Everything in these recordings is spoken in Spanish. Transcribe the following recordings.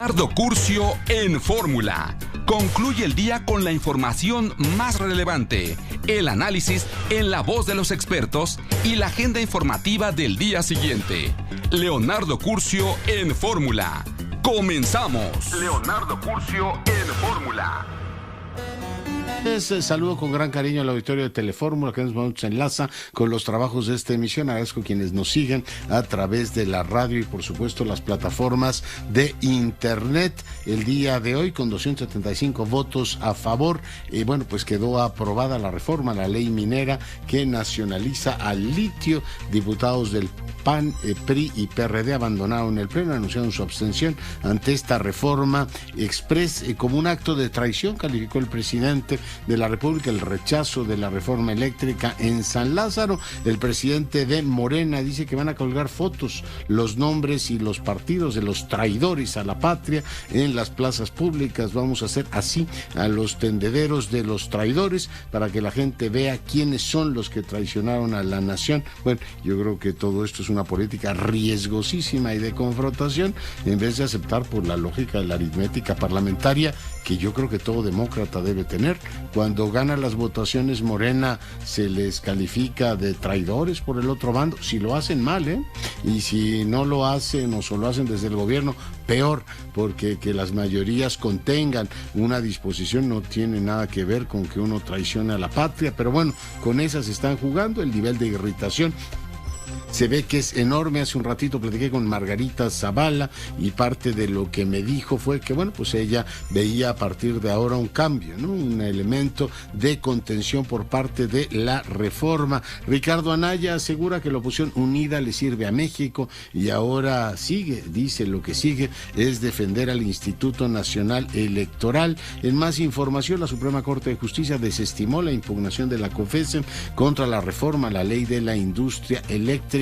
Leonardo Curcio en Fórmula. Concluye el día con la información más relevante, el análisis en la voz de los expertos y la agenda informativa del día siguiente. Leonardo Curcio en Fórmula. ¡Comenzamos! Leonardo Curcio en Fórmula. Saludo con gran cariño al auditorio de Telefórmula, que nos enlaza con los trabajos de esta emisión. Agradezco a quienes nos siguen a través de la radio y por supuesto las plataformas de internet. El día de hoy, con 275 votos a favor, pues quedó aprobada la reforma a la ley minera que nacionaliza al litio. Diputados del PAN, PRI y PRD abandonaron el pleno, anunciaron su abstención ante esta reforma express como un acto de traición. Calificó el presidente de la República el rechazo de la reforma eléctrica en San Lázaro. El presidente de Morena dice que van a colgar fotos, los nombres y los partidos de los traidores a la patria en las plazas públicas. Vamos a hacer así a los tendederos de los traidores para que la gente vea quiénes son los que traicionaron a la nación. Bueno, yo creo que todo esto es una política riesgosísima y de confrontación, en vez de aceptar por la lógica de la aritmética parlamentaria que yo creo que todo demócrata debe tener. Cuando gana las votaciones Morena se les califica de traidores por el otro bando, si lo hacen mal, y si no lo hacen o solo hacen desde el gobierno, peor, porque que las mayorías contengan una disposición no tiene nada que ver con que uno traicione a la patria, pero bueno, con esas están jugando. El nivel de irritación se ve que es enorme. Hace un ratito platiqué con Margarita Zavala y parte de lo que me dijo fue que, pues ella veía a partir de ahora un cambio, ¿no? Un elemento de contención por parte de la reforma. Ricardo Anaya asegura que la oposición unida le sirve a México y ahora dice lo que sigue es defender al Instituto Nacional Electoral. En más información, la Suprema Corte de Justicia desestimó la impugnación de la COFECE contra la reforma a la ley de la industria eléctrica.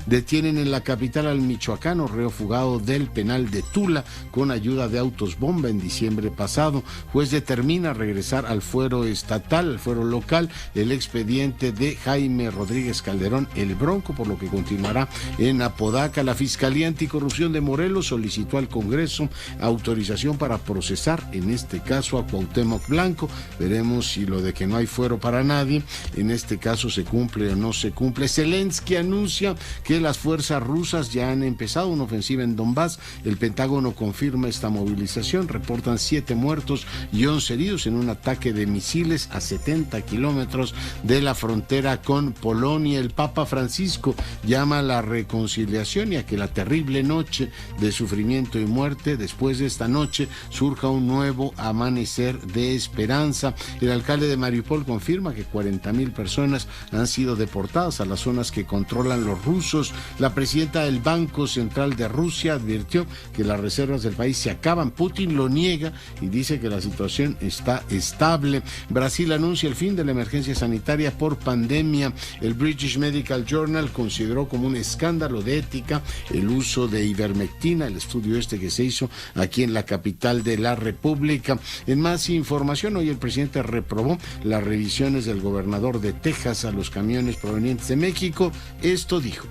Detienen en la capital al michoacano, reo fugado del penal de Tula con ayuda de autos bomba en diciembre pasado. Juez determina regresar al fuero estatal, al fuero local, el expediente de Jaime Rodríguez Calderón, el Bronco, por lo que continuará en Apodaca. La Fiscalía Anticorrupción de Morelos solicitó al Congreso autorización para procesar, en este caso, a Cuauhtémoc Blanco. Veremos si lo de que no hay fuero para nadie, en este caso, se cumple o no se cumple. Zelensky anuncia que las fuerzas rusas ya han empezado una ofensiva en Donbass. El Pentágono confirma esta movilización. Reportan 7 muertos y 11 heridos en un ataque de misiles a 70 kilómetros de la frontera con Polonia. El Papa Francisco llama a la reconciliación y a que la terrible noche de sufrimiento y muerte, después de esta noche, surja un nuevo amanecer de esperanza. El alcalde de Mariupol confirma que 40,000 personas han sido deportadas a las zonas que controlan los rusos. La presidenta del Banco Central de Rusia advirtió que las reservas del país se acaban. Putin lo niega y dice que la situación está estable. Brasil anuncia el fin de la emergencia sanitaria por pandemia. El British Medical Journal consideró como un escándalo de ética el uso de ivermectina, el estudio que se hizo aquí en la capital de la República. En más información, hoy el presidente reprobó las revisiones del gobernador de Texas a los camiones provenientes de México. Esto dijo: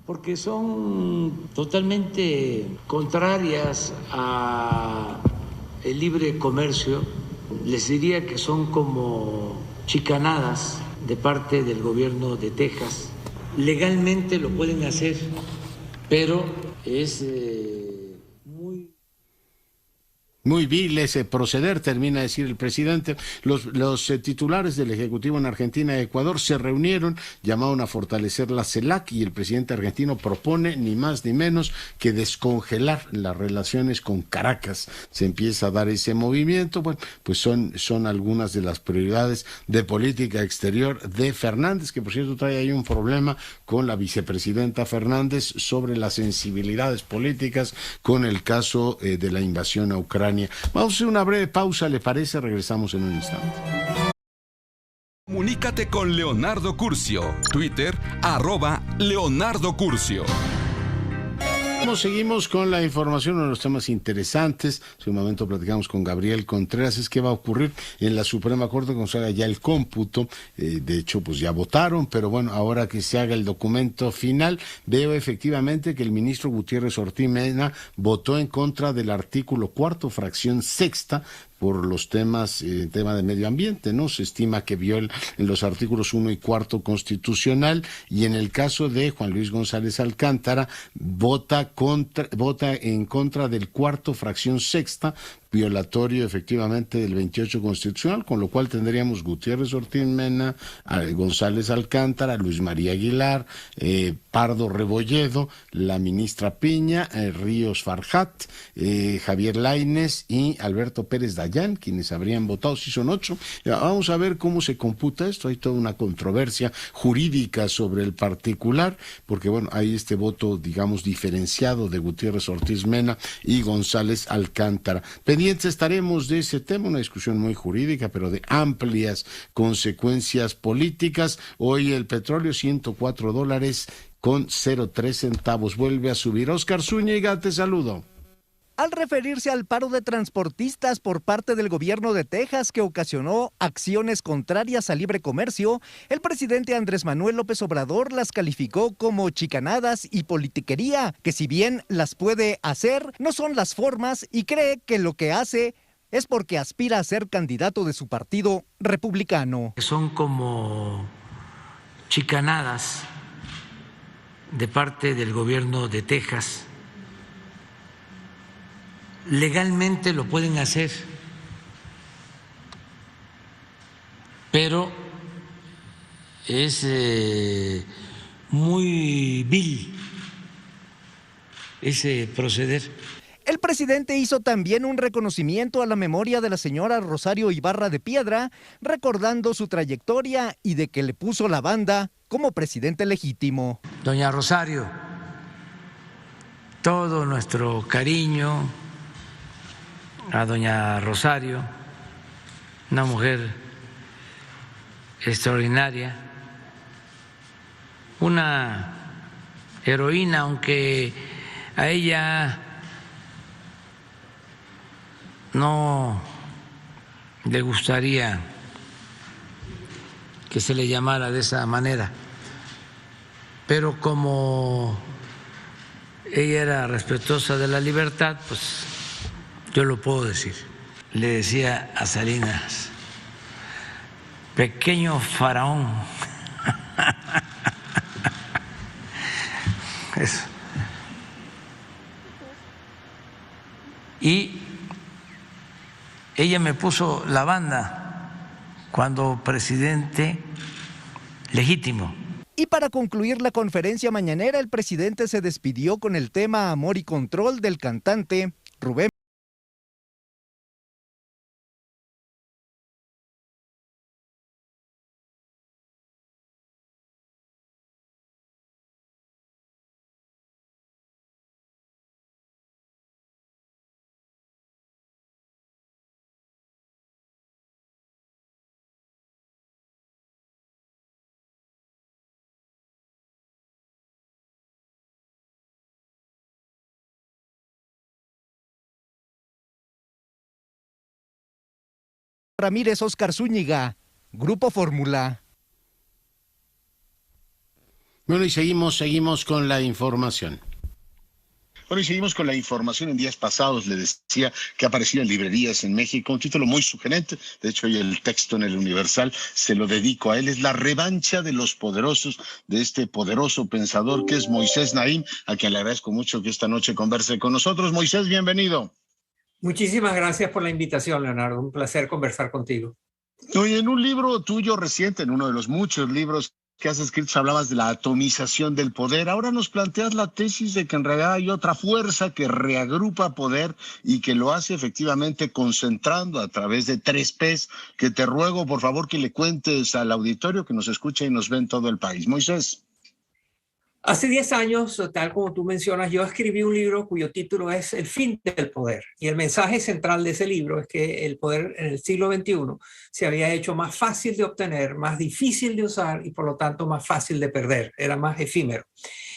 porque son totalmente contrarias a el libre comercio. Les diría que son como chicanadas de parte del gobierno de Texas. Legalmente lo pueden hacer, pero es muy vil ese proceder, termina de decir el presidente. Los titulares del Ejecutivo en Argentina y Ecuador se reunieron, llamaron a fortalecer la CELAC y el presidente argentino propone ni más ni menos que descongelar las relaciones con Caracas. Se empieza a dar ese movimiento. Bueno, pues son algunas de las prioridades de política exterior de Fernández, que por cierto trae ahí un problema con la vicepresidenta Fernández sobre las sensibilidades políticas con el caso de la invasión a Ucrania. Vamos a hacer una breve pausa, ¿le parece? Regresamos en un instante. Comunícate con Leonardo Curcio. Twitter, @Leonardo Curcio. Seguimos con la información, uno de los temas interesantes. Hace un momento platicamos con Gabriel Contreras, es qué va a ocurrir en la Suprema Corte cuando se haga ya el cómputo. De hecho, pues ya votaron, pero bueno, ahora que se haga el documento final, veo efectivamente que el ministro Gutiérrez Ortiz Mena votó en contra del artículo 4º, fracción 6ª, por los temas, tema de medio ambiente, ¿no? Se estima que viola en los artículos 1 y 4 constitucional, y en el caso de Juan Luis González Alcántara, vota en contra del 4º, fracción 6ª, violatorio efectivamente del 28 constitucional, con lo cual tendríamos Gutiérrez Ortiz Mena, González Alcántara, Luis María Aguilar, Pardo Rebolledo, la ministra Piña, Ríos Farjat, Javier Lainez y Alberto Pérez Dayán, quienes habrían votado, si son 8. Vamos a ver cómo se computa esto. Hay toda una controversia jurídica sobre el particular, porque bueno, hay este voto, digamos, diferenciado de Gutiérrez Ortiz Mena y González Alcántara. Pendientes estaremos de ese tema, una discusión muy jurídica, pero de amplias consecuencias políticas. Hoy el petróleo, $104.03, vuelve a subir. Óscar Zúñiga, te saludo. Al referirse al paro de transportistas por parte del gobierno de Texas que ocasionó acciones contrarias al libre comercio, el presidente Andrés Manuel López Obrador las calificó como chicanadas y politiquería, que si bien las puede hacer, no son las formas, y cree que lo que hace es porque aspira a ser candidato de su partido republicano. Son como chicanadas de parte del gobierno de Texas. Legalmente lo pueden hacer, pero es muy vil ese proceder. El presidente hizo también un reconocimiento a la memoria de la señora Rosario Ibarra de Piedra, recordando su trayectoria y de que le puso la banda como presidente legítimo. Doña Rosario, todo nuestro cariño a doña Rosario, una mujer extraordinaria, una heroína, aunque a ella no le gustaría que se le llamara de esa manera, pero como ella era respetuosa de la libertad, pues yo lo puedo decir. Le decía a Salinas, pequeño faraón. Eso. Y ella me puso la banda cuando presidente legítimo. Y para concluir la conferencia mañanera, el presidente se despidió con el tema Amor y Control del cantante Rubén. Ramírez, Óscar Zúñiga, Grupo Fórmula. Bueno, y seguimos con la información. Bueno, y seguimos con la información. En días pasados le decía que ha aparecido en librerías en México un título muy sugerente. De hecho, hoy el texto en el Universal se lo dedico a él. Es La revancha de los poderosos, de este poderoso pensador que es Moisés Naim, a quien le agradezco mucho que esta noche converse con nosotros. Moisés, bienvenido. Muchísimas gracias por la invitación, Leonardo. Un placer conversar contigo. Oye, en un libro tuyo reciente, en uno de los muchos libros que has escrito, hablabas de la atomización del poder. Ahora nos planteas la tesis de que en realidad hay otra fuerza que reagrupa poder y que lo hace efectivamente concentrando a través de 3 P's, que te ruego, por favor, que le cuentes al auditorio que nos escucha y nos ve en todo el país. Moisés. Hace 10 años, tal como tú mencionas, yo escribí un libro cuyo título es El fin del poder. Y el mensaje central de ese libro es que el poder en el siglo XXI se había hecho más fácil de obtener, más difícil de usar y por lo tanto más fácil de perder. Era más efímero.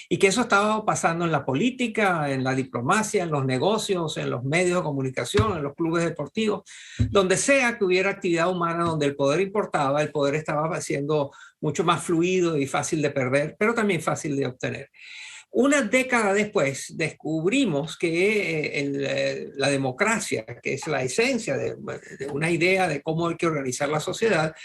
y que eso estaba pasando en la política, en la diplomacia, en los negocios, en los medios de comunicación, en los clubes deportivos, donde sea que hubiera actividad humana donde el poder importaba, el poder estaba siendo mucho más fluido y fácil de perder, pero también fácil de obtener. Una década después descubrimos que la democracia, que es la esencia de una idea de cómo hay que organizar la sociedad,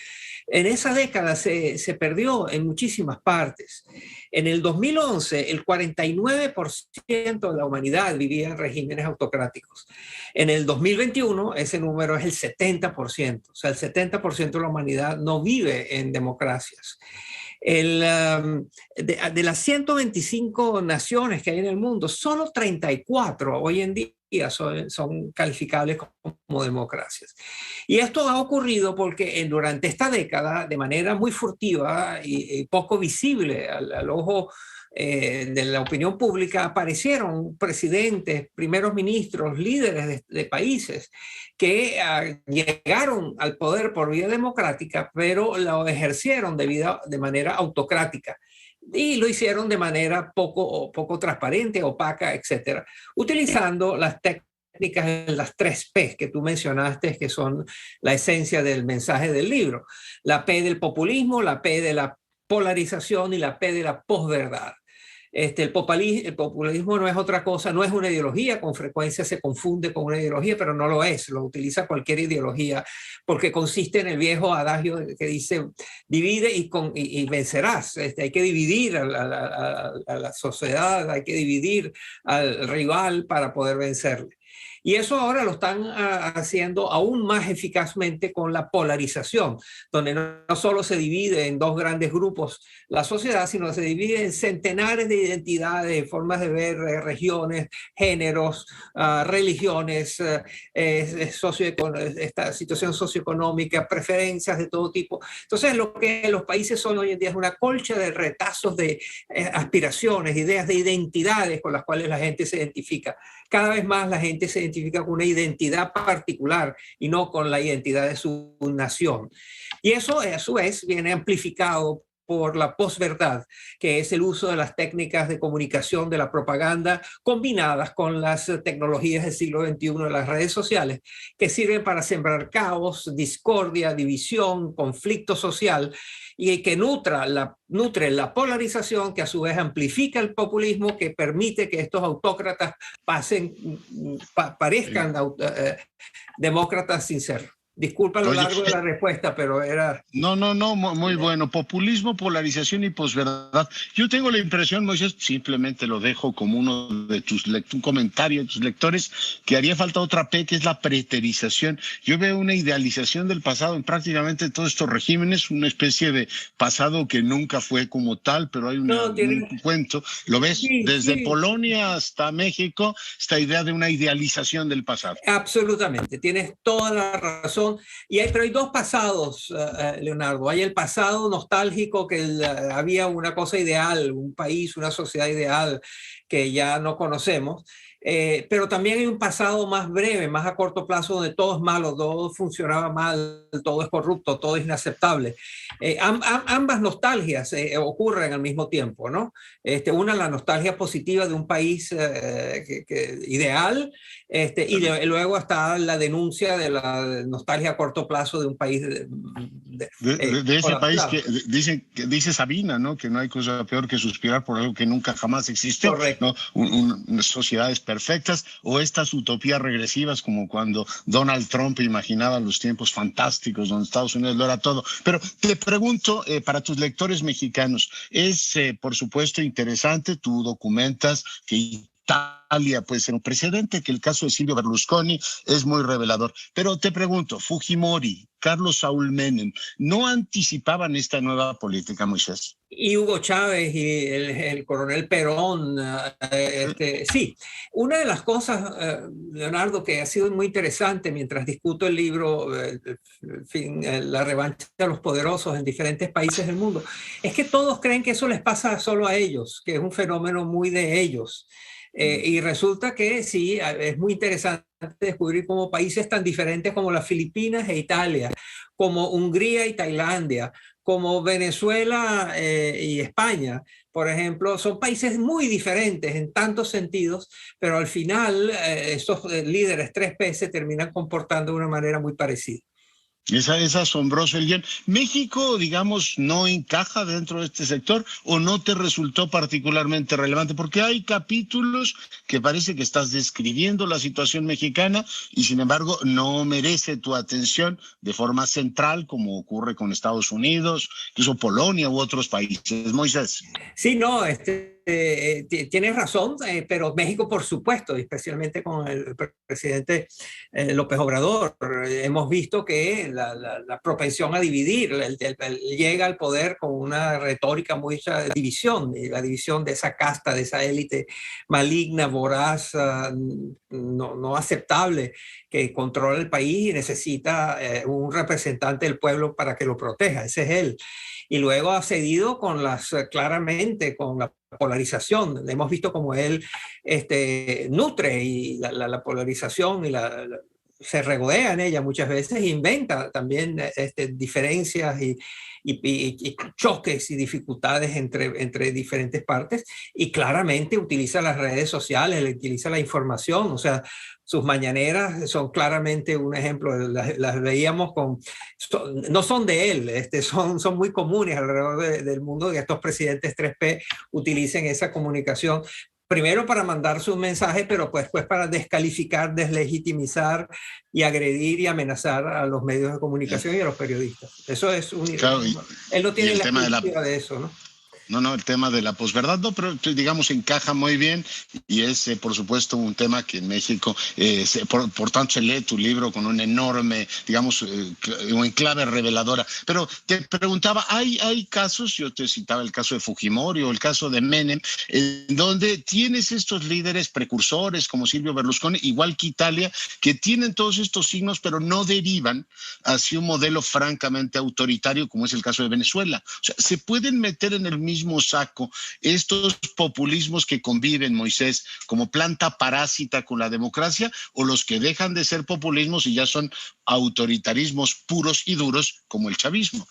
en esa década se perdió en muchísimas partes. En el 2011, el 49% de la humanidad vivía en regímenes autocráticos. En el 2021, ese número es el 70%. O sea, el 70% de la humanidad no vive en democracias. De las 125 naciones que hay en el mundo, solo 34 hoy en día son calificables como democracias. Y esto ha ocurrido porque durante esta década, de manera muy furtiva y poco visible al ojo de la opinión pública, aparecieron presidentes, primeros ministros, líderes de países que llegaron al poder por vía democrática, pero lo ejercieron de manera autocrática. Y lo hicieron de manera poco transparente, opaca, etcétera, utilizando las técnicas de las 3 P que tú mencionaste, que son la esencia del mensaje del libro. La P del populismo, la P de la polarización y la P de la posverdad. El populismo no es otra cosa, no es una ideología, con frecuencia se confunde con una ideología, pero no lo es, lo utiliza cualquier ideología, porque consiste en el viejo adagio que dice divide y vencerás. Hay que dividir a la sociedad, hay que dividir al rival para poder vencerle. Y eso ahora lo están haciendo aún más eficazmente con la polarización, donde no solo se divide en 2 grandes grupos la sociedad, sino se divide en centenares de identidades, formas de ver, regiones, géneros, religiones, esta situación socioeconómica, preferencias de todo tipo. Entonces, lo que los países son hoy en día es una colcha de retazos de aspiraciones, ideas de identidades con las cuales la gente se identifica. Cada vez más la gente se identifica con una identidad particular y no con la identidad de su nación. Y eso, a su vez, viene amplificado por la posverdad, que es el uso de las técnicas de comunicación de la propaganda combinadas con las tecnologías del siglo XXI de las redes sociales, que sirven para sembrar caos, discordia, división, conflicto social, y que nutre la polarización, que a su vez amplifica el populismo, que permite que estos autócratas parezcan demócratas sin ser. Disculpa lo largo de la respuesta, pero era... No, muy bueno. Populismo, polarización y posverdad. Yo tengo la impresión, Moisés, simplemente lo dejo como uno de un comentario de tus lectores, que haría falta otra P, que es la preterización. Yo veo una idealización del pasado en prácticamente todos estos regímenes, una especie de pasado que nunca fue como tal, pero hay un cuento. ¿Lo ves? Sí, desde Polonia hasta México, esta idea de una idealización del pasado. Absolutamente, tienes toda la razón. Pero hay 2 pasados, Leonardo. Hay el pasado nostálgico, que había una cosa ideal, un país, una sociedad ideal que ya no conocemos. Pero también hay un pasado más breve, más a corto plazo, donde todo es malo, todo funcionaba mal, todo es corrupto, todo es inaceptable. Ambas nostalgias ocurren al mismo tiempo, ¿no? Una, la nostalgia positiva de un país ideal, y luego está la denuncia de la nostalgia a corto plazo de un país de ese país que dice Sabina, ¿no? Que no hay cosa peor que suspirar por algo que nunca jamás existió. Correcto. ¿No? Sociedades perfectas, o estas utopías regresivas como cuando Donald Trump imaginaba los tiempos fantásticos donde Estados Unidos lo era todo. Pero te pregunto, para tus lectores mexicanos, es por supuesto interesante, tú documentas que Italia puede ser un precedente, que el caso de Silvio Berlusconi es muy revelador. Pero te pregunto, Fujimori, Carlos Saúl Menem, ¿no anticipaban esta nueva política, Moisés? Y Hugo Chávez y el coronel Perón. Sí, una de las cosas, Leonardo, que ha sido muy interesante mientras discuto el libro La revancha de los poderosos en diferentes países del mundo, es que todos creen que eso les pasa solo a ellos, que es un fenómeno muy de ellos. Y resulta que sí, es muy interesante descubrir cómo países tan diferentes como las Filipinas e Italia, como Hungría y Tailandia, como Venezuela y España, por ejemplo, son países muy diferentes en tantos sentidos, pero al final esos líderes 3P se terminan comportando de una manera muy parecida. Es asombroso el guión. ¿México, digamos, no encaja dentro de este sector o no te resultó particularmente relevante? Porque hay capítulos que parece que estás describiendo la situación mexicana y sin embargo no merece tu atención de forma central como ocurre con Estados Unidos, incluso Polonia u otros países. Moisés. Sí, no, tienes razón, pero México, por supuesto, especialmente con el presidente López Obrador, hemos visto que la propensión a dividir, llega al poder con una retórica mucha de división, la división de esa casta, de esa élite maligna, voraz, no aceptable, que controla el país y necesita un representante del pueblo para que lo proteja. Ese es él. Y luego ha cedido claramente con la polarización. Hemos visto como él nutre y la polarización y se regodea en ella muchas veces, inventa también diferencias y choques y dificultades entre diferentes partes, y claramente utiliza las redes sociales, utiliza la información. O sea, sus mañaneras son claramente un ejemplo. Las veíamos no son de él, son muy comunes alrededor del mundo, que estos presidentes 3P utilicen esa comunicación. Primero para mandar su mensaje, pero pues para descalificar, deslegitimizar y agredir y amenazar a los medios de comunicación y a los periodistas. Eso es un... Claro, él no tiene la cultura de eso, ¿no? No, el tema de la posverdad, no, pero digamos encaja muy bien y es, por supuesto, un tema que en México, por tanto, se lee tu libro con un enorme, digamos, un enclave reveladora. Pero te preguntaba, ¿hay casos, yo te citaba el caso de Fujimori o el caso de Menem, en donde tienes estos líderes precursores como Silvio Berlusconi, igual que Italia, que tienen todos estos signos, pero no derivan hacia un modelo francamente autoritario, como es el caso de Venezuela? O sea, ¿se pueden meter en el mismo saco estos populismos que conviven, Moisés, como planta parásita con la democracia, o los que dejan de ser populismos y ya son autoritarismos puros y duros como el chavismo?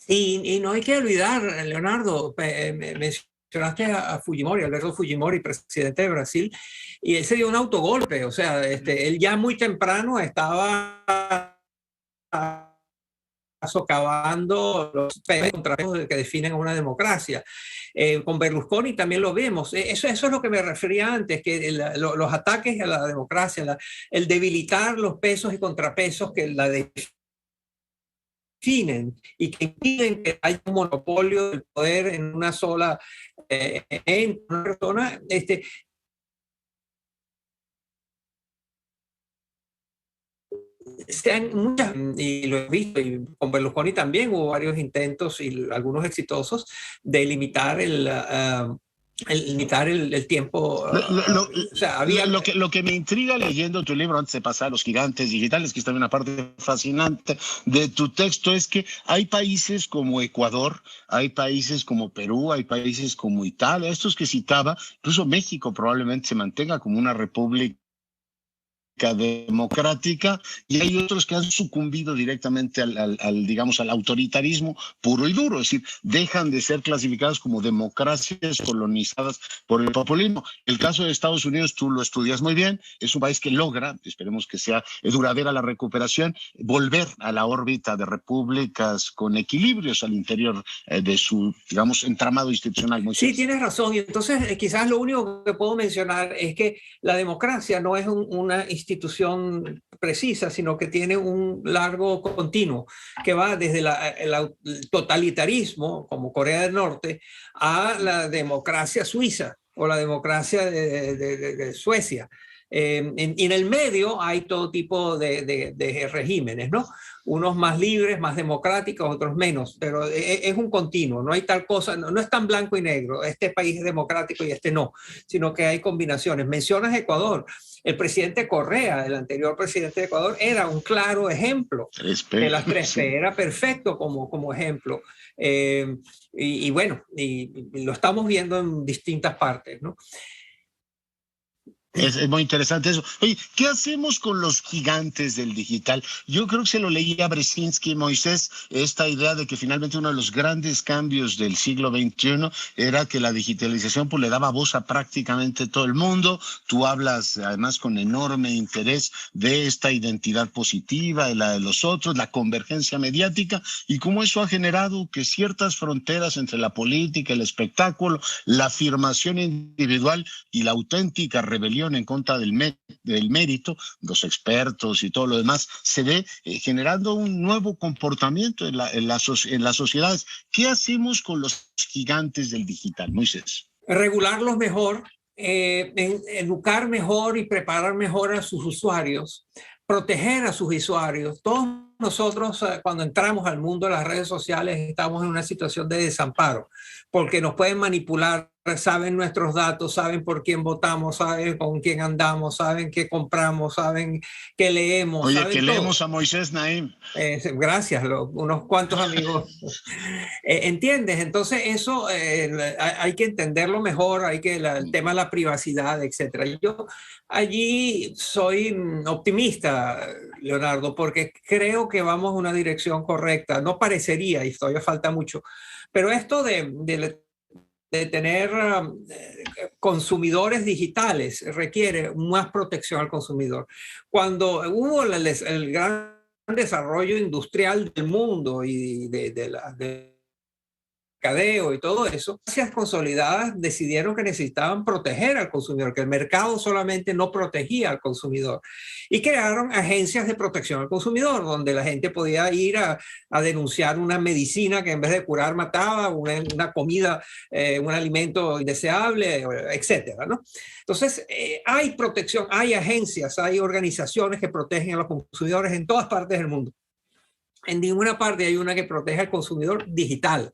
Y no hay que olvidar, Leonardo, mencionaste a Fujimori, Alberto Fujimori, presidente de Brasil, y él se dio un autogolpe. O sea, él ya muy temprano estaba socavando los contrapesos que definen una democracia. Con Berlusconi también lo vemos. Eso es lo que me refería antes, que los ataques a la democracia, el debilitar los pesos y contrapesos que la definen y que impiden que haya un monopolio del poder en una sola en una persona, sean muchas, y lo he visto, y con Berlusconi también hubo varios intentos y algunos exitosos de limitar el tiempo. O sea, lo que me intriga leyendo tu libro, antes de pasar a los gigantes digitales, que es también una parte fascinante de tu texto, es que hay países como Ecuador, hay países como Perú, hay países como Italia, estos que citaba, incluso México probablemente se mantenga como una república democrática, y hay otros que han sucumbido directamente digamos, al autoritarismo puro y duro, es decir, dejan de ser clasificados como democracias colonizadas por el populismo. El caso de Estados Unidos, tú lo estudias muy bien, es un país que logra, esperemos que sea duradera la recuperación, volver a la órbita de repúblicas con equilibrios al interior de su, digamos, entramado institucional. Sí, tienes razón, y entonces quizás lo único que puedo mencionar es que la democracia no es una institución precisa, sino que tiene un largo continuo que va desde el totalitarismo, como Corea del Norte, a la democracia suiza o la democracia de Suecia. Y en el medio hay todo tipo de regímenes, ¿no? Unos más libres, más democráticos, otros menos, pero es un continuo, no hay tal cosa, no es tan blanco y negro, este país es democrático y este no, sino que hay combinaciones. Mencionas Ecuador, el presidente Correa, el anterior presidente de Ecuador, era un claro ejemplo de las 3P, era perfecto como ejemplo. Bueno, y lo estamos viendo en distintas partes, ¿no? Es muy interesante eso. Oye, ¿qué hacemos con los gigantes del digital? Yo creo que se lo leía a Brzezinski, Moisés, esta idea de que finalmente uno de los grandes cambios del siglo XXI era que la digitalización pues, le daba voz a prácticamente todo el mundo. Tú hablas además con enorme interés de esta identidad positiva, de la de los otros, la convergencia mediática y cómo eso ha generado que ciertas fronteras entre la política, el espectáculo, la afirmación individual y la auténtica rebelión en contra del mérito, los expertos y todo lo demás, se ve generando un nuevo comportamiento en las sociedades. ¿Qué hacemos con los gigantes del digital, Moisés? Regularlos mejor, educar mejor y preparar mejor a sus usuarios, proteger a sus usuarios. Todos nosotros cuando entramos al mundo de las redes sociales estamos en una situación de desamparo porque nos pueden manipular, saben nuestros datos, saben por quién votamos, saben con quién andamos, saben qué compramos, saben qué leemos. Oye, saben que todo. leemos a Moisés Naim. Gracias, unos cuantos amigos. ¿Entiendes? Entonces eso hay que entenderlo mejor, el tema de la privacidad, etcétera. Yo allí soy optimista, Leonardo, porque creo que vamos en una dirección correcta. No parecería, y todavía falta mucho, pero esto de tener consumidores digitales requiere más protección al consumidor. Cuando hubo el gran desarrollo industrial del mundo y de mercadeo y todo eso, agencias consolidadas decidieron que necesitaban proteger al consumidor, que el mercado solamente no protegía al consumidor. Y crearon agencias de protección al consumidor, donde la gente podía ir a denunciar una medicina que en vez de curar mataba, una comida, un alimento indeseable, etcétera, ¿no? Entonces, hay protección, hay agencias, hay organizaciones que protegen a los consumidores en todas partes del mundo. En ninguna parte hay una que protege al consumidor digital.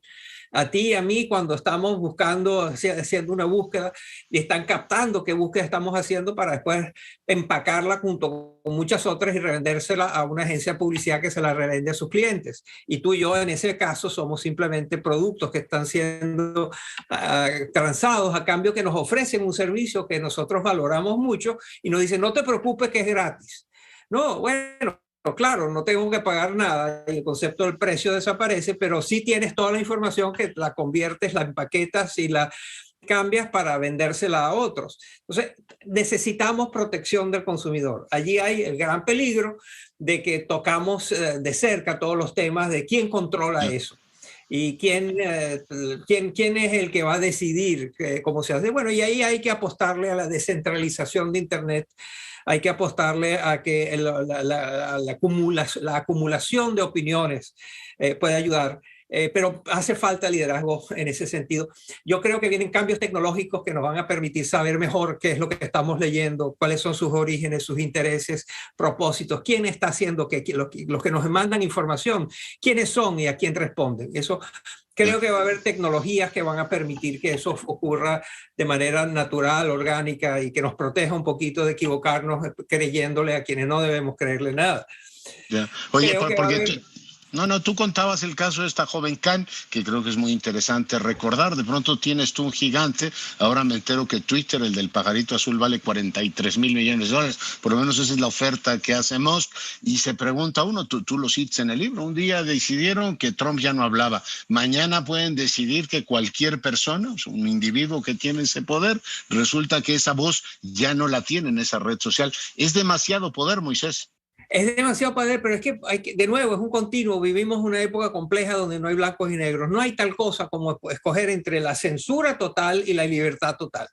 A ti y a mí, cuando estamos haciendo una búsqueda y están captando qué búsqueda estamos haciendo para después empacarla junto con muchas otras y revendérsela a una agencia de publicidad que se la revende a sus clientes. Y tú y yo, en ese caso, somos simplemente productos que están siendo transados a cambio que nos ofrecen un servicio que nosotros valoramos mucho y nos dicen, no te preocupes que es gratis. No, bueno. Claro, no tengo que pagar nada y el concepto del precio desaparece, pero sí tienes toda la información que la conviertes, la empaquetas y la cambias para vendérsela a otros. Entonces, necesitamos protección del consumidor. Allí hay el gran peligro de que tocamos de cerca todos los temas de quién controla eso. ¿Y quién es el que va a decidir cómo se hace? Bueno, y ahí hay que apostarle a la descentralización de Internet. Hay que apostarle a que la acumulación de opiniones puede ayudar. Pero hace falta liderazgo en ese sentido. Yo creo que vienen cambios tecnológicos que nos van a permitir saber mejor qué es lo que estamos leyendo, cuáles son sus orígenes, sus intereses, propósitos, quién está haciendo qué, los que nos mandan información, quiénes son y a quién responden. Eso creo que va a haber tecnologías que van a permitir que eso ocurra de manera natural, orgánica y que nos proteja un poquito de equivocarnos creyéndole a quienes no debemos creerle nada. Ya. Oye, porque tú contabas el caso de esta joven Khan, que creo que es muy interesante recordar. De pronto tienes tú un gigante. Ahora me entero que Twitter, el del pajarito azul, vale $43 mil millones. Por lo menos esa es la oferta que hace Musk. Y se pregunta uno, tú lo citas en el libro, un día decidieron que Trump ya no hablaba. Mañana pueden decidir que cualquier persona, un individuo que tiene ese poder, resulta que esa voz ya no la tiene en esa red social. Es demasiado poder, Moisés. Es demasiado poder, pero es que, de nuevo, es un continuo. Vivimos una época compleja donde no hay blancos y negros. No hay tal cosa como escoger entre la censura total y la libertad total.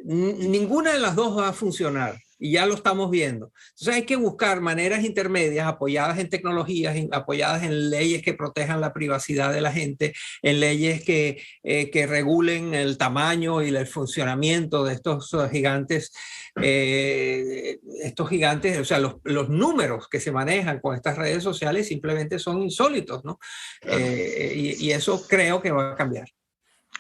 Ninguna de las dos va a funcionar y ya lo estamos viendo. Entonces hay que buscar maneras intermedias apoyadas en tecnologías, apoyadas en leyes que protejan la privacidad de la gente, en leyes que regulen el tamaño y el funcionamiento de estos gigantes. O sea, los números que se manejan con estas redes sociales simplemente son insólitos, ¿no? Y eso creo que va a cambiar.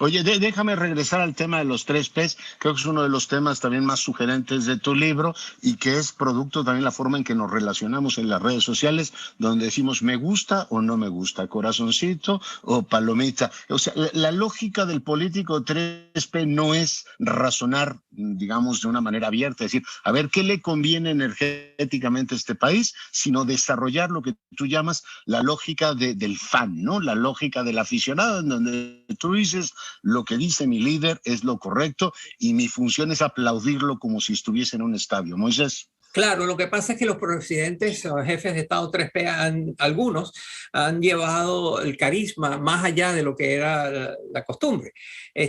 Oye, déjame regresar al tema de los 3Ps. Creo que es uno de los temas también más sugerentes de tu libro y que es producto también la forma en que nos relacionamos en las redes sociales, donde decimos me gusta o no me gusta, corazoncito o palomita. O sea, la lógica del político 3P no es razonar, digamos, de una manera abierta, decir, a ver, ¿qué le conviene energéticamente a este país? Sino desarrollar lo que tú llamas la lógica del fan, ¿no? La lógica del aficionado, en donde tú dices, lo que dice mi líder es lo correcto y mi función es aplaudirlo como si estuviese en un estadio. Moisés. Claro, lo que pasa es que los presidentes o jefes de Estado 3P, algunos, han llevado el carisma más allá de lo que era la costumbre.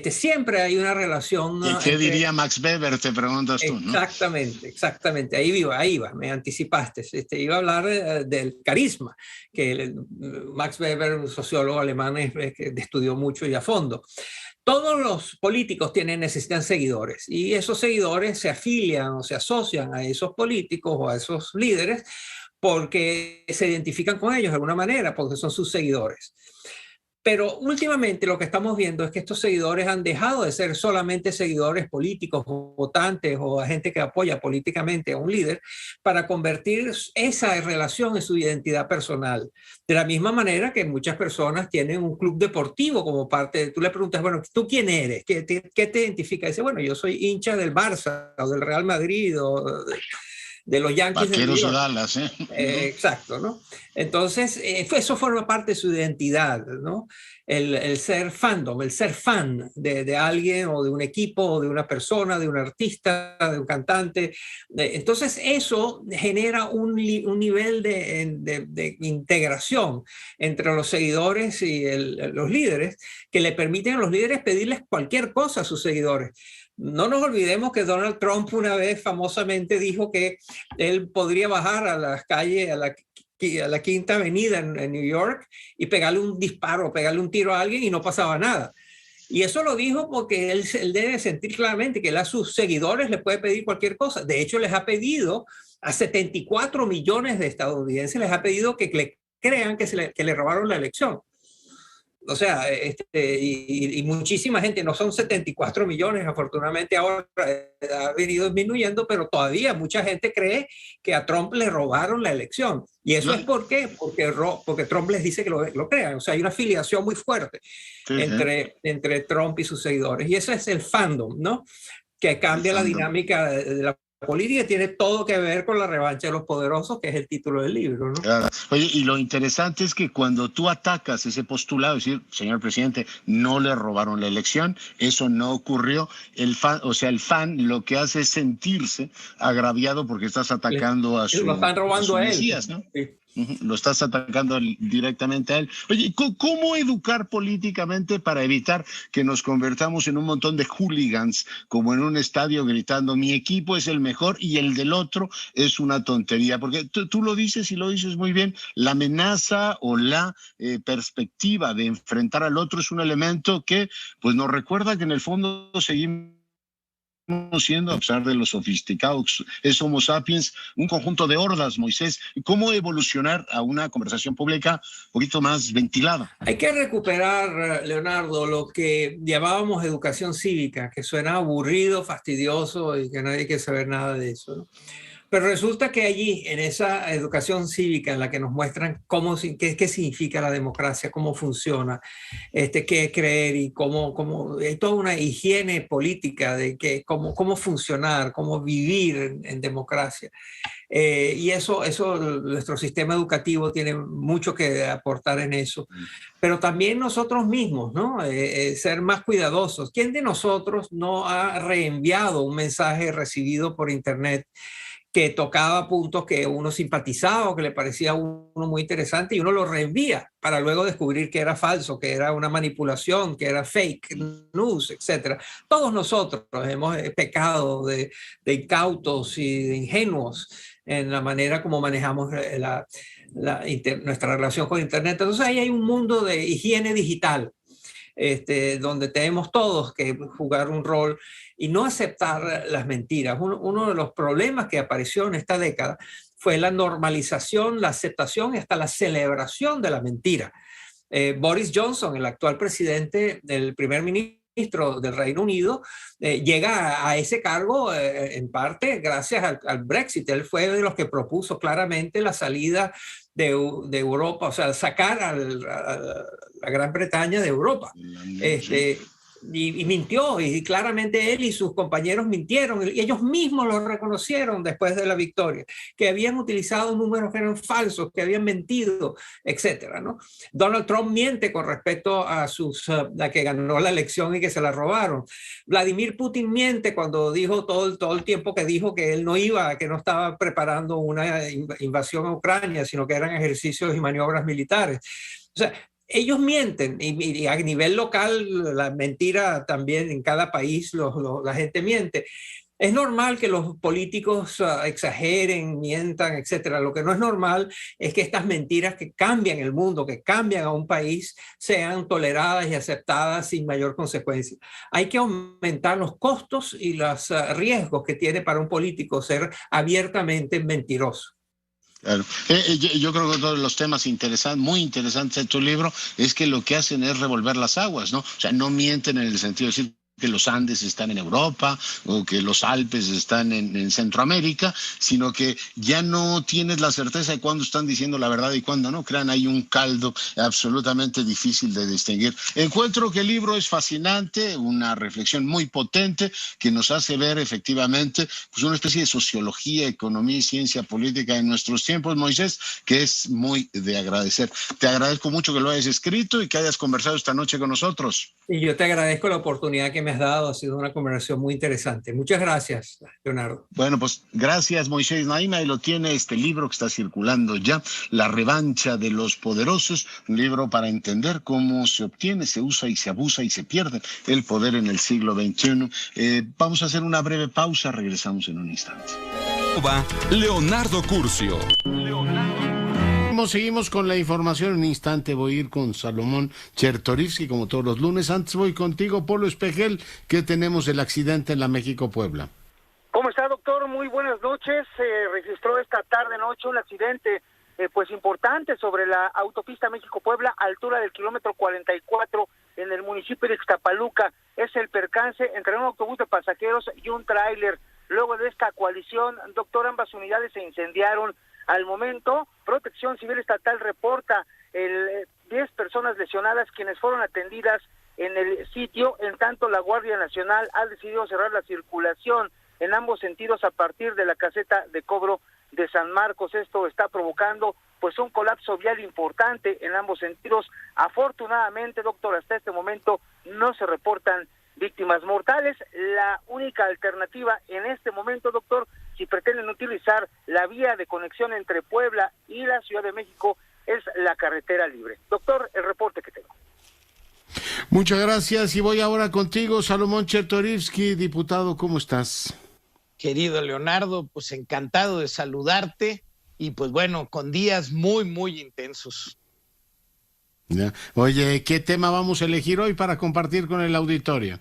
Siempre hay una relación. ¿Y qué diría Max Weber? Te preguntas tú, ¿no? Exactamente. Ahí iba, me anticipaste. Iba a hablar del carisma, que Max Weber, un sociólogo alemán, que estudió mucho y a fondo. Todos los políticos necesitan seguidores y esos seguidores se afilian o se asocian a esos políticos o a esos líderes porque se identifican con ellos de alguna manera, porque son sus seguidores. Pero últimamente lo que estamos viendo es que estos seguidores han dejado de ser solamente seguidores políticos o votantes o a gente que apoya políticamente a un líder para convertir esa relación en su identidad personal. De la misma manera que muchas personas tienen un club deportivo como parte. Tú le preguntas, bueno, ¿tú quién eres? ¿Qué te identifica? Y dice, bueno, yo soy hincha del Barça o del Real Madrid o de los Yankees. Vaqueros de Dallas, ¿eh? Exacto, ¿no? Entonces, eso forma parte de su identidad, ¿no? El ser fandom, el ser fan de alguien o de un equipo o de una persona, de un artista, de un cantante. Entonces, eso genera un nivel de integración entre los seguidores y los líderes que le permiten a los líderes pedirles cualquier cosa a sus seguidores. No nos olvidemos que Donald Trump una vez famosamente dijo que él podría bajar a las calles, a la Quinta Avenida en New York y pegarle un disparo, pegarle un tiro a alguien y no pasaba nada. Y eso lo dijo porque él debe sentir claramente que él a sus seguidores les puede pedir cualquier cosa. De hecho, les ha pedido a 74 millones de estadounidenses, les ha pedido que le crean que le robaron la elección. O sea, y muchísima gente, no son 74 millones, afortunadamente ahora ha venido disminuyendo, pero todavía mucha gente cree que a Trump le robaron la elección. Y eso es porque Trump les dice que lo crean. O sea, hay una afiliación muy fuerte entre Trump y sus seguidores. Y ese es el fandom, ¿no? Que cambia la dinámica de la política, tiene todo que ver con la revancha de los poderosos, que es el título del libro, ¿no? Claro. Oye, y lo interesante es que cuando tú atacas ese postulado, es decir, señor presidente, no le robaron la elección, eso no ocurrió, el fan lo que hace es sentirse agraviado porque estás atacando a su, lo están robando a él, Mesías, ¿no? Sí. Lo estás atacando directamente a él. Oye, ¿cómo educar políticamente para evitar que nos convertamos en un montón de hooligans, como en un estadio gritando, mi equipo es el mejor y el del otro es una tontería? Porque tú lo dices y lo dices muy bien, la amenaza o la perspectiva de enfrentar al otro es un elemento que pues nos recuerda que en el fondo seguimos siendo, a pesar de los sofisticados, es Homo sapiens, un conjunto de hordas, Moisés. ¿Cómo evolucionar a una conversación pública un poquito más ventilada? Hay que recuperar, Leonardo, lo que llamábamos educación cívica, que suena aburrido, fastidioso y que nadie quiere saber nada de eso, ¿no? Pero resulta que allí, en esa educación cívica en la que nos muestran qué significa la democracia, cómo funciona, qué creer y cómo hay toda una higiene política de cómo funcionar, cómo vivir en democracia. Y eso nuestro sistema educativo tiene mucho que aportar en eso. Pero también nosotros mismos, ¿no? Ser más cuidadosos. ¿Quién de nosotros no ha reenviado un mensaje recibido por internet que tocaba puntos que uno simpatizaba o que le parecía a uno muy interesante y uno lo reenvía para luego descubrir que era falso, que era una manipulación, que era fake news, etc.? Todos nosotros hemos pecado de incautos y de ingenuos en la manera como manejamos nuestra relación con Internet. Entonces ahí hay un mundo de higiene digital, donde tenemos todos que jugar un rol y no aceptar las mentiras. Uno de los problemas que apareció en esta década fue la normalización, la aceptación y hasta la celebración de la mentira. Boris Johnson, el actual presidente, el primer ministro del Reino Unido, llega a ese cargo en parte gracias al Brexit. Él fue de los que propuso claramente la salida de Europa, o sea, sacar a la Gran Bretaña de Europa. Y mintió, y claramente él y sus compañeros mintieron, y ellos mismos lo reconocieron después de la victoria, que habían utilizado números que eran falsos, que habían mentido, etcétera, ¿no? Donald Trump miente con respecto a que ganó la elección y que se la robaron. Vladimir Putin miente cuando dijo todo el tiempo que dijo que él no estaba preparando una invasión a Ucrania, sino que eran ejercicios y maniobras militares. O sea, ellos mienten, y a nivel local la mentira también, en cada país la gente miente. Es normal que los políticos exageren, mientan, etcétera. Lo que no es normal es que estas mentiras que cambian el mundo, que cambian a un país, sean toleradas y aceptadas sin mayor consecuencia. Hay que aumentar los costos y los riesgos que tiene para un político ser abiertamente mentiroso. Claro. Yo creo que todos los temas muy interesantes de tu libro es que lo que hacen es revolver las aguas, ¿no? O sea, no mienten en el sentido de decir que los Andes están en Europa o que los Alpes están en Centroamérica, sino que ya no tienes la certeza de cuándo están diciendo la verdad y cuándo no. Crean, hay un caldo absolutamente difícil de distinguir. Encuentro que el libro es fascinante, una reflexión muy potente que nos hace ver efectivamente pues una especie de sociología, economía y ciencia política en nuestros tiempos, Moisés, que es muy de agradecer. Te agradezco mucho que lo hayas escrito y que hayas conversado esta noche con nosotros. Y yo te agradezco la oportunidad que me has dado, ha sido una conversación muy interesante. Muchas gracias, Leonardo. Bueno, pues gracias, Moisés Naima, y lo tiene este libro que está circulando ya, La revancha de los poderosos, un libro para entender cómo se obtiene, se usa y se abusa y se pierde el poder en el siglo XXI. Vamos a hacer una breve pausa, regresamos en un instante. Leonardo Curcio. Seguimos con la información. En un instante voy a ir con Salomón Chertorivsky, como todos los lunes. Antes voy contigo, Polo Espejel, que tenemos el accidente en la México-Puebla. ¿Cómo está, doctor? Muy buenas noches. Se registró esta tarde-noche un accidente pues importante sobre la autopista México-Puebla, altura del kilómetro 44, en el municipio de Ixtapaluca. Es el percance entre un autobús de pasajeros y un tráiler. Luego de esta colisión, doctor, ambas unidades se incendiaron. Al momento, Protección Civil Estatal reporta 10 personas lesionadas quienes fueron atendidas en el sitio. En tanto, la Guardia Nacional ha decidido cerrar la circulación en ambos sentidos a partir de la caseta de cobro de San Marcos. Esto está provocando pues un colapso vial importante en ambos sentidos. Afortunadamente, doctor, hasta este momento no se reportan víctimas mortales. La única alternativa en este momento, doctor, si pretenden utilizar la vía de conexión entre Puebla y la Ciudad de México, es la carretera libre. Doctor, el reporte que tengo. Muchas gracias, y voy ahora contigo, Salomón Chertorivsky, diputado, ¿cómo estás? Querido Leonardo, pues encantado de saludarte, y pues bueno, con días muy, muy intensos. Ya. Oye, ¿qué tema vamos a elegir hoy para compartir con el auditorio?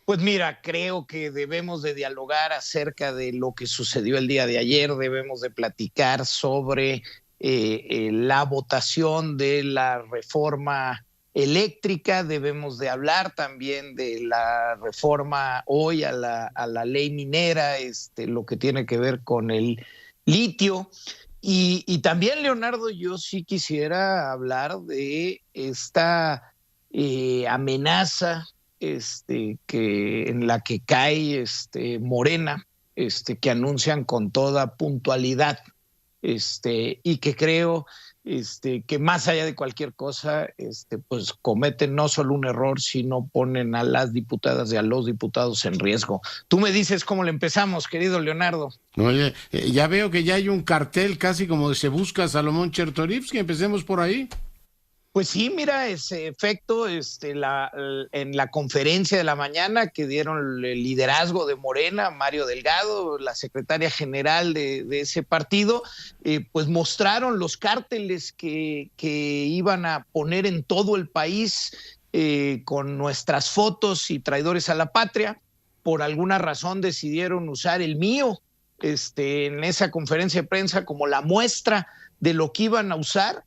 Pues mira, creo que debemos de dialogar acerca de lo que sucedió el día de ayer, debemos de platicar sobre la votación de la reforma eléctrica, debemos de hablar también de la reforma hoy a la ley minera, lo que tiene que ver con el litio. Y también, Leonardo, yo sí quisiera hablar de esta amenaza en la que cae Morena, que anuncian con toda puntualidad, y que creo que más allá de cualquier cosa, pues cometen no solo un error, sino ponen a las diputadas y a los diputados en riesgo. Tú me dices cómo le empezamos, querido Leonardo. Oye, ya veo que ya hay un cartel casi como de Se Busca a Salomón Chertorivsky, empecemos por ahí. Pues sí, mira, ese efecto, en la conferencia de la mañana que dieron el liderazgo de Morena, Mario Delgado, la secretaria general de ese partido, pues mostraron los cárteles que iban a poner en todo el país con nuestras fotos y traidores a la patria. Por alguna razón decidieron usar el mío en esa conferencia de prensa como la muestra de lo que iban a usar,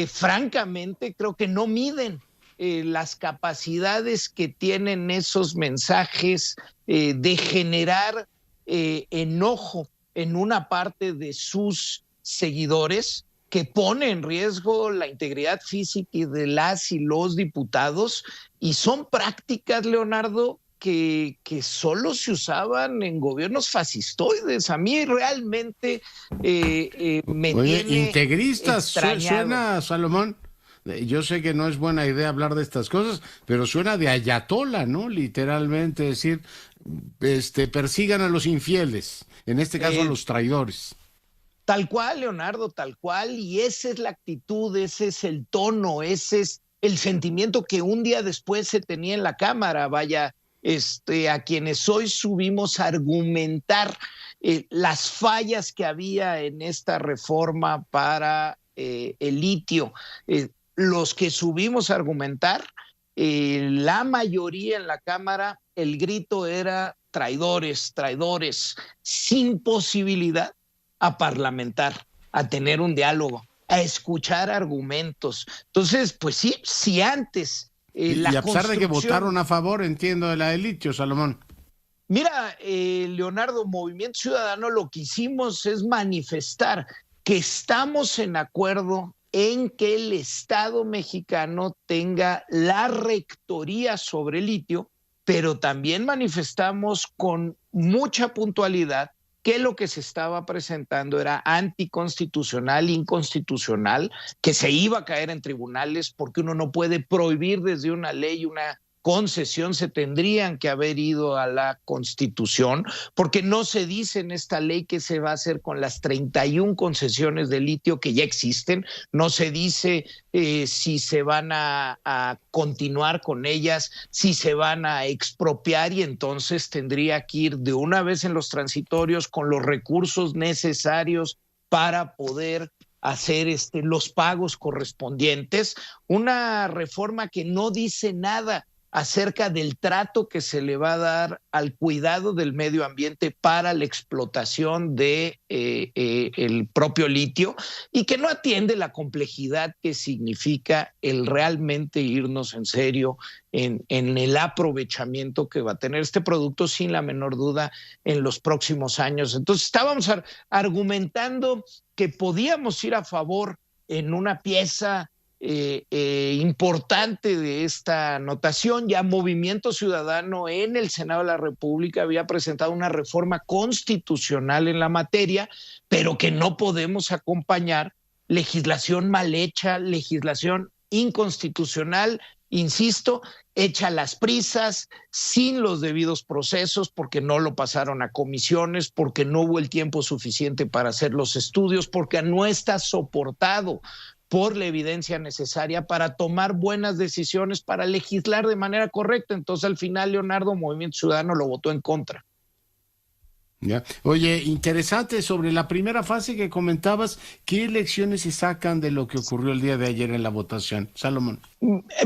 francamente creo que no miden las capacidades que tienen esos mensajes de generar enojo en una parte de sus seguidores, que pone en riesgo la integridad física y de las y los diputados, y son prácticas, Leonardo, que solo se usaban en gobiernos fascistoides. A mí realmente me Oye, tiene integristas, extrañado. Suena, Salomón, yo sé que no es buena idea hablar de estas cosas, pero suena de ayatola, ¿no? Literalmente decir, persigan a los infieles, en este caso a los traidores. Tal cual, Leonardo, tal cual, y esa es la actitud, ese es el tono, ese es el sentimiento que un día después se tenía en la Cámara. Vaya, a quienes hoy subimos a argumentar las fallas que había en esta reforma para el litio, los que subimos a argumentar, la mayoría en la Cámara, el grito era traidores, traidores, sin posibilidad a parlamentar, a tener un diálogo, a escuchar argumentos. Entonces, pues sí, si antes y a pesar de que votaron a favor, entiendo, de la del litio, Salomón. Mira, Leonardo, Movimiento Ciudadano, lo que hicimos es manifestar que estamos en acuerdo en que el Estado mexicano tenga la rectoría sobre el litio, pero también manifestamos con mucha puntualidad que lo que se estaba presentando era anticonstitucional, inconstitucional, que se iba a caer en tribunales porque uno no puede prohibir desde una ley una concesión, se tendrían que haber ido a la Constitución, porque no se dice en esta ley qué se va a hacer con las 31 concesiones de litio que ya existen, no se dice si se van a continuar con ellas, si se van a expropiar, y entonces tendría que ir de una vez en los transitorios con los recursos necesarios para poder hacer los pagos correspondientes. Una reforma que no dice nada acerca del trato que se le va a dar al cuidado del medio ambiente para la explotación de el propio litio, y que no atiende la complejidad que significa el realmente irnos en serio en el aprovechamiento que va a tener este producto, sin la menor duda, en los próximos años. Entonces estábamos argumentando que podíamos ir a favor en una pieza importante de esta anotación. Ya Movimiento Ciudadano en el Senado de la República había presentado una reforma constitucional en la materia, pero que no podemos acompañar legislación mal hecha, legislación inconstitucional, insisto, hecha a las prisas, sin los debidos procesos, porque no lo pasaron a comisiones, porque no hubo el tiempo suficiente para hacer los estudios, porque no está soportado por la evidencia necesaria para tomar buenas decisiones, para legislar de manera correcta. Entonces, al final, Leonardo, Movimiento Ciudadano lo votó en contra. Ya. Oye, interesante sobre la primera fase que comentabas, ¿qué lecciones se sacan de lo que ocurrió el día de ayer en la votación? Salomón.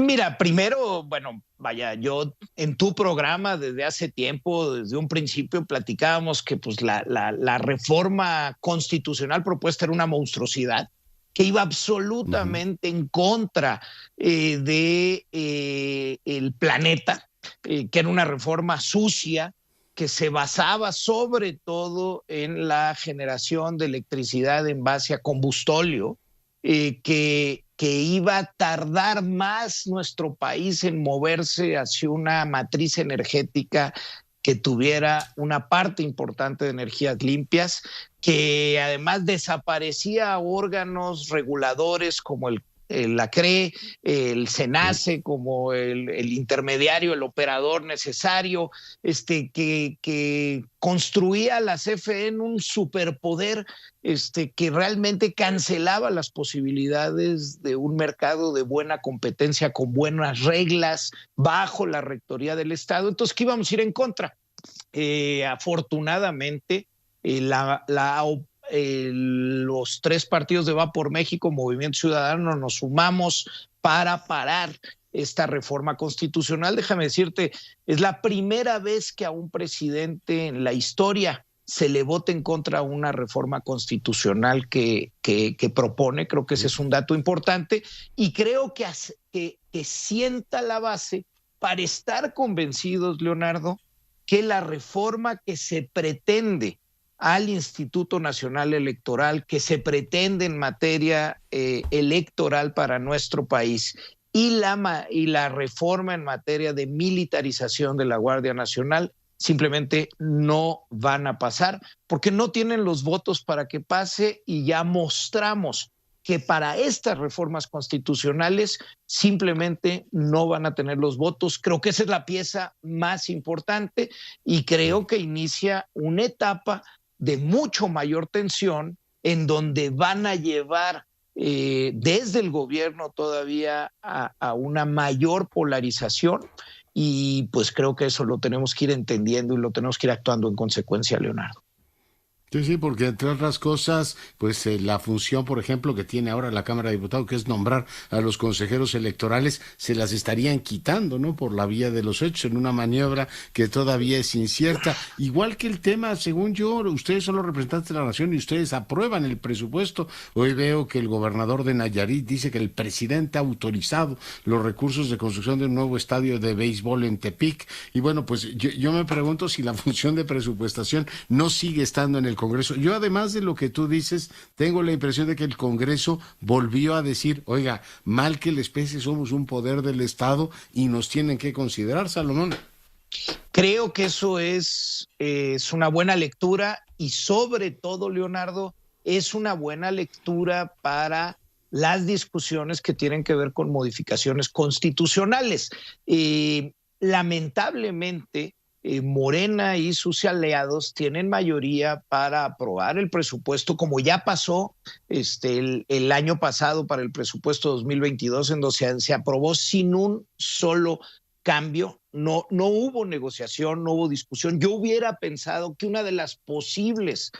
Mira, primero, bueno, vaya, yo en tu programa desde hace tiempo, desde un principio, platicábamos que pues la reforma constitucional propuesta era una monstruosidad, que iba absolutamente en contra de el planeta, que era una reforma sucia, que se basaba sobre todo en la generación de electricidad en base a combustóleo, que iba a tardar más nuestro país en moverse hacia una matriz energética que tuviera una parte importante de energías limpias, que además desaparecía órganos reguladores como la CRE, el SENACE, como el intermediario, el operador necesario, que construía a la CFE en un superpoder que realmente cancelaba las posibilidades de un mercado de buena competencia, con buenas reglas, bajo la rectoría del Estado. Entonces, ¿qué íbamos a ir en contra? Afortunadamente, los tres partidos de Va por México, Movimiento Ciudadano, nos sumamos para parar esta reforma constitucional. Déjame decirte, es la primera vez que a un presidente en la historia se le vote en contra una reforma constitucional que propone. Creo que ese es un dato importante y creo que sienta la base para estar convencidos, Leonardo, que la reforma que se pretende al Instituto Nacional Electoral, que se pretende en materia electoral para nuestro país, y la reforma en materia de militarización de la Guardia Nacional simplemente no van a pasar, porque no tienen los votos para que pase, y ya mostramos que para estas reformas constitucionales simplemente no van a tener los votos. Creo que esa es la pieza más importante y creo que inicia una etapa de mucho mayor tensión en donde van a llevar desde el gobierno todavía a una mayor polarización, y pues creo que eso lo tenemos que ir entendiendo y lo tenemos que ir actuando en consecuencia, Leonardo. Sí, porque entre otras cosas, pues la función, por ejemplo, que tiene ahora la Cámara de Diputados, que es nombrar a los consejeros electorales, se las estarían quitando, ¿no? Por la vía de los hechos, en una maniobra que todavía es incierta. Igual que el tema, según yo, ustedes son los representantes de la nación y ustedes aprueban el presupuesto. Hoy veo que el gobernador de Nayarit dice que el presidente ha autorizado los recursos de construcción de un nuevo estadio de béisbol en Tepic. Y bueno, pues yo me pregunto si la función de presupuestación no sigue estando en el Congreso. Yo, además de lo que tú dices, tengo la impresión de que el Congreso volvió a decir, oiga, mal que les pese, somos un poder del Estado y nos tienen que considerar, Salomón. Creo que eso es una buena lectura y sobre todo, Leonardo, es una buena lectura para las discusiones que tienen que ver con modificaciones constitucionales. Lamentablemente, Morena y sus aliados tienen mayoría para aprobar el presupuesto, como ya pasó el año pasado para el presupuesto 2022, en donde se aprobó sin un solo cambio. No hubo negociación, no hubo discusión. Yo hubiera pensado que una de las posibles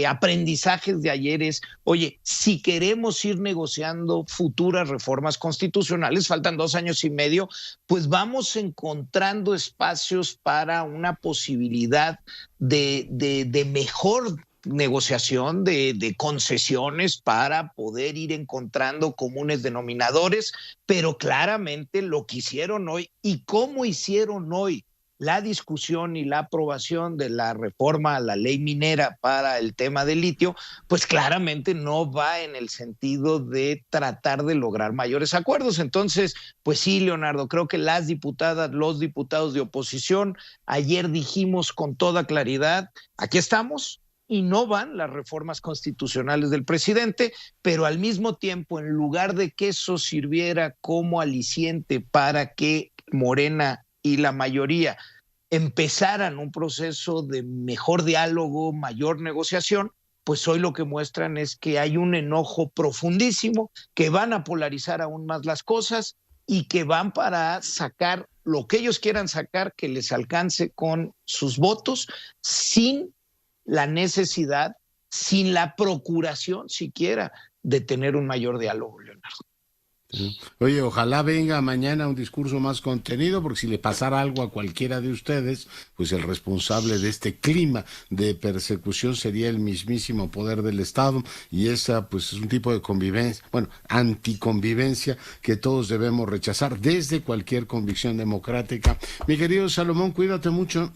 aprendizajes de ayer es, oye, si queremos ir negociando futuras reformas constitucionales, faltan 2 años y medio, pues vamos encontrando espacios para una posibilidad de mejor negociación, de concesiones para poder ir encontrando comunes denominadores, pero claramente lo que hicieron hoy y cómo hicieron hoy la discusión y la aprobación de la reforma a la ley minera para el tema del litio, pues claramente no va en el sentido de tratar de lograr mayores acuerdos. Entonces, pues sí, Leonardo, creo que las diputadas, los diputados de oposición, ayer dijimos con toda claridad, aquí estamos, y no van las reformas constitucionales del presidente, pero al mismo tiempo, en lugar de que eso sirviera como aliciente para que Morena y la mayoría empezaran un proceso de mejor diálogo, mayor negociación, pues hoy lo que muestran es que hay un enojo profundísimo, que van a polarizar aún más las cosas y que van para sacar lo que ellos quieran sacar, que les alcance con sus votos, sin la necesidad, sin la procuración siquiera de tener un mayor diálogo, Leonardo. Oye, ojalá venga mañana un discurso más contenido, porque si le pasara algo a cualquiera de ustedes, pues el responsable de este clima de persecución sería el mismísimo poder del Estado, y esa pues es un tipo de convivencia, bueno, anticonvivencia que todos debemos rechazar desde cualquier convicción democrática. Mi querido Salomón, cuídate mucho.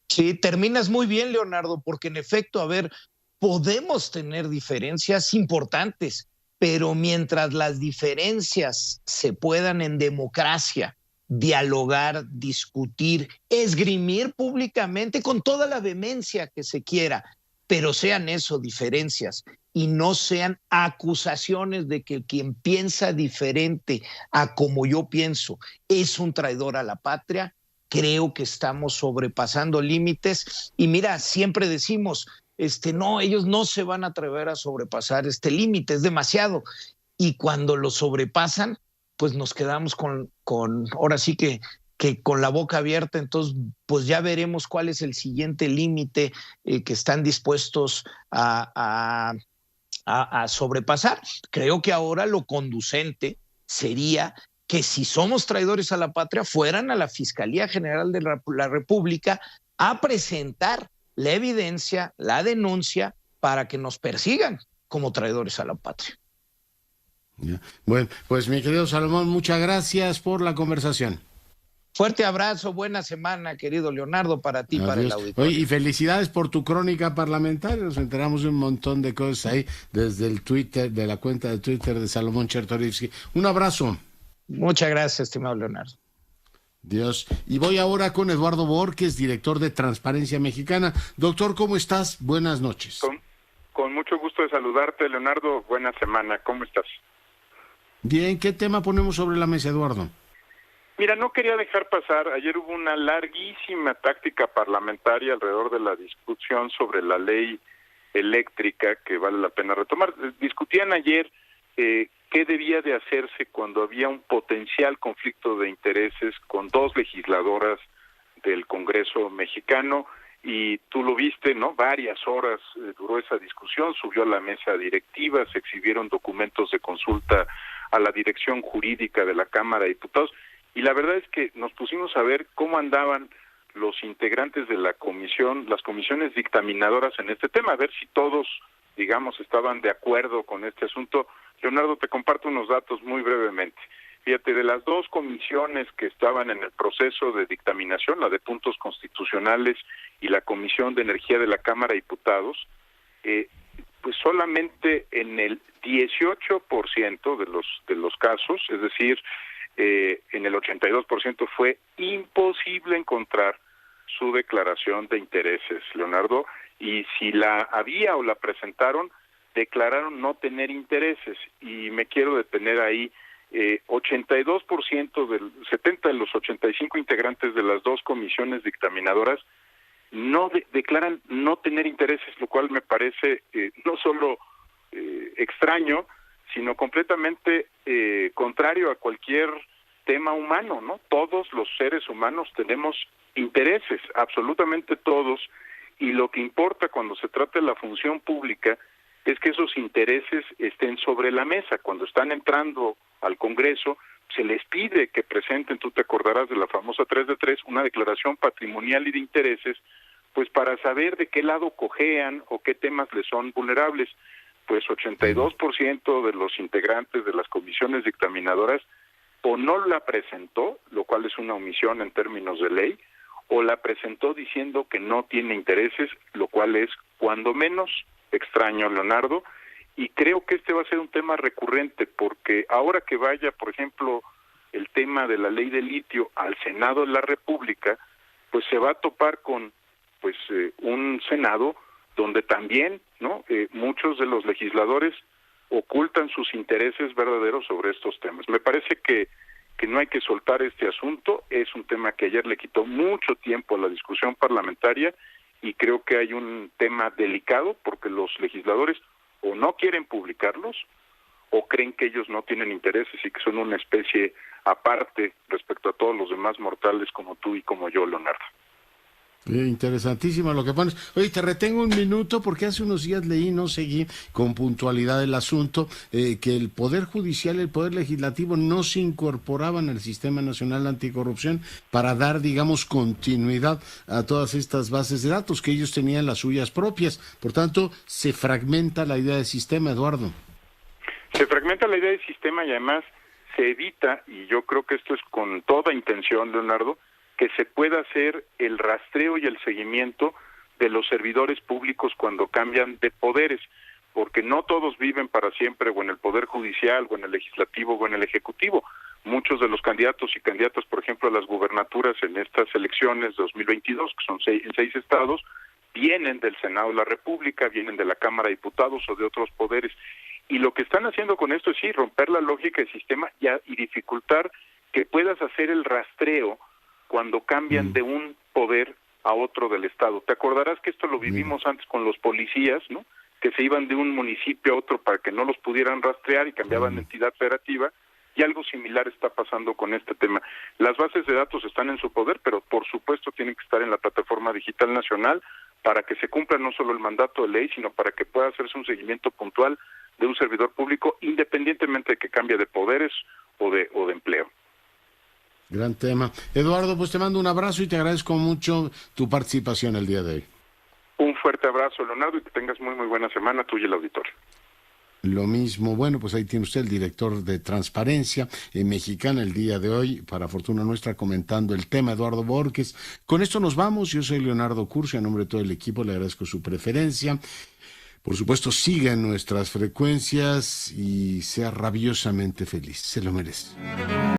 Sí, terminas muy bien, Leonardo, porque en efecto, a ver, podemos tener diferencias importantes, pero mientras las diferencias se puedan en democracia dialogar, discutir, esgrimir públicamente con toda la vehemencia que se quiera, pero sean eso diferencias y no sean acusaciones de que quien piensa diferente a como yo pienso es un traidor a la patria. Creo que estamos sobrepasando límites y mira, siempre decimos, no, ellos no se van a atrever a sobrepasar este límite, es demasiado. Y cuando lo sobrepasan, pues nos quedamos con ahora sí que con la boca abierta. Entonces, pues ya veremos cuál es el siguiente límite que están dispuestos a sobrepasar. Creo que ahora lo conducente sería que si somos traidores a la patria, fueran a la Fiscalía General de la República a presentar la evidencia, la denuncia, para que nos persigan como traidores a la patria. Ya. Bueno, pues mi querido Salomón, muchas gracias por la conversación. Fuerte abrazo, buena semana, querido Leonardo, para ti, para el auditorio. Oye, y felicidades por tu crónica parlamentaria. Nos enteramos de un montón de cosas ahí desde el Twitter, de la cuenta de Twitter de Salomón Chertorivsky. Un abrazo. Muchas gracias, estimado Leonardo. Dios. Y voy ahora con Eduardo Borges, director de Transparencia Mexicana. Doctor, ¿cómo estás? Buenas noches. Con mucho gusto de saludarte, Leonardo. Buena semana. ¿Cómo estás? Bien, ¿qué tema ponemos sobre la mesa, Eduardo? Mira, no quería dejar pasar, ayer hubo una larguísima táctica parlamentaria alrededor de la discusión sobre la ley eléctrica que vale la pena retomar. Discutían ayer qué debía de hacerse cuando había un potencial conflicto de intereses con dos legisladoras del Congreso mexicano, y tú lo viste, ¿no? Varias horas duró esa discusión, subió a la mesa directiva, se exhibieron documentos de consulta a la dirección jurídica de la Cámara de Diputados, y la verdad es que nos pusimos a ver cómo andaban los integrantes de la comisión, las comisiones dictaminadoras en este tema, a ver si todos, digamos, estaban de acuerdo con este asunto. Leonardo, te comparto unos datos muy brevemente. Fíjate, de las dos comisiones que estaban en el proceso de dictaminación, la de puntos constitucionales y la Comisión de Energía de la Cámara de Diputados, pues solamente en el 18% de los casos, es decir, en el 82% fue imposible encontrar su declaración de intereses, Leonardo, y si la había o la presentaron, declararon no tener intereses, y me quiero detener ahí. 82% 70 de los 85 integrantes de las dos comisiones dictaminadoras no declaran no tener intereses, lo cual me parece no solo extraño, sino completamente contrario a cualquier tema humano, ¿no? Todos los seres humanos tenemos intereses, absolutamente todos, y lo que importa cuando se trata de la función pública es que esos intereses estén sobre la mesa. Cuando están entrando al Congreso, se les pide que presenten, tú te acordarás de la famosa 3 de 3, una declaración patrimonial y de intereses, pues para saber de qué lado cojean o qué temas les son vulnerables. Pues 82% de los integrantes de las comisiones dictaminadoras o no la presentó, lo cual es una omisión en términos de ley, o la presentó diciendo que no tiene intereses, lo cual es cuando menos extraño, Leonardo, y creo que este va a ser un tema recurrente, porque ahora que vaya, por ejemplo, el tema de la ley de litio al Senado de la República, pues se va a topar con un Senado donde también, ¿no? Muchos de los legisladores ocultan sus intereses verdaderos sobre estos temas. Me parece que no hay que soltar este asunto, es un tema que ayer le quitó mucho tiempo a la discusión parlamentaria, y creo que hay un tema delicado porque los legisladores o no quieren publicarlos o creen que ellos no tienen intereses y que son una especie aparte respecto a todos los demás mortales como tú y como yo, Leonardo. Interesantísimo lo que pones. Oye, te retengo un minuto porque hace unos días leí, no seguí con puntualidad el asunto, que el Poder Judicial y el Poder Legislativo no se incorporaban al Sistema Nacional Anticorrupción para dar, digamos, continuidad a todas estas bases de datos, que ellos tenían las suyas propias. Por tanto, se fragmenta la idea del sistema, Eduardo. Se fragmenta la idea del sistema y además se evita, y yo creo que esto es con toda intención, Leonardo, que se pueda hacer el rastreo y el seguimiento de los servidores públicos cuando cambian de poderes, porque no todos viven para siempre o en el Poder Judicial, o en el Legislativo, o en el Ejecutivo. Muchos de los candidatos y candidatas, por ejemplo, a las gubernaturas en estas elecciones 2022, que son en 6 estados, vienen del Senado de la República, vienen de la Cámara de Diputados o de otros poderes. Y lo que están haciendo con esto es sí, romper la lógica del sistema y dificultar que puedas hacer el rastreo cuando cambian de un poder a otro del Estado. Te acordarás que esto lo vivimos antes con los policías, ¿no? Que se iban de un municipio a otro para que no los pudieran rastrear y cambiaban de entidad federativa, y algo similar está pasando con este tema. Las bases de datos están en su poder, pero por supuesto tienen que estar en la plataforma digital nacional para que se cumpla no solo el mandato de ley, sino para que pueda hacerse un seguimiento puntual de un servidor público, independientemente de que cambie de poderes o de empleo. Gran tema. Eduardo, pues te mando un abrazo y te agradezco mucho tu participación el día de hoy. fuerte abrazo, Leonardo, y que tengas muy buena semana, tú y el auditorio. Lo mismo, bueno, pues ahí tiene usted el director de Transparencia Mexicana el día de hoy, para fortuna nuestra, comentando el tema, Eduardo Borges. Con esto nos vamos, yo soy Leonardo Curcio, a nombre de todo el equipo le agradezco su preferencia. Por supuesto, siga en nuestras frecuencias y sea rabiosamente feliz, se lo merece.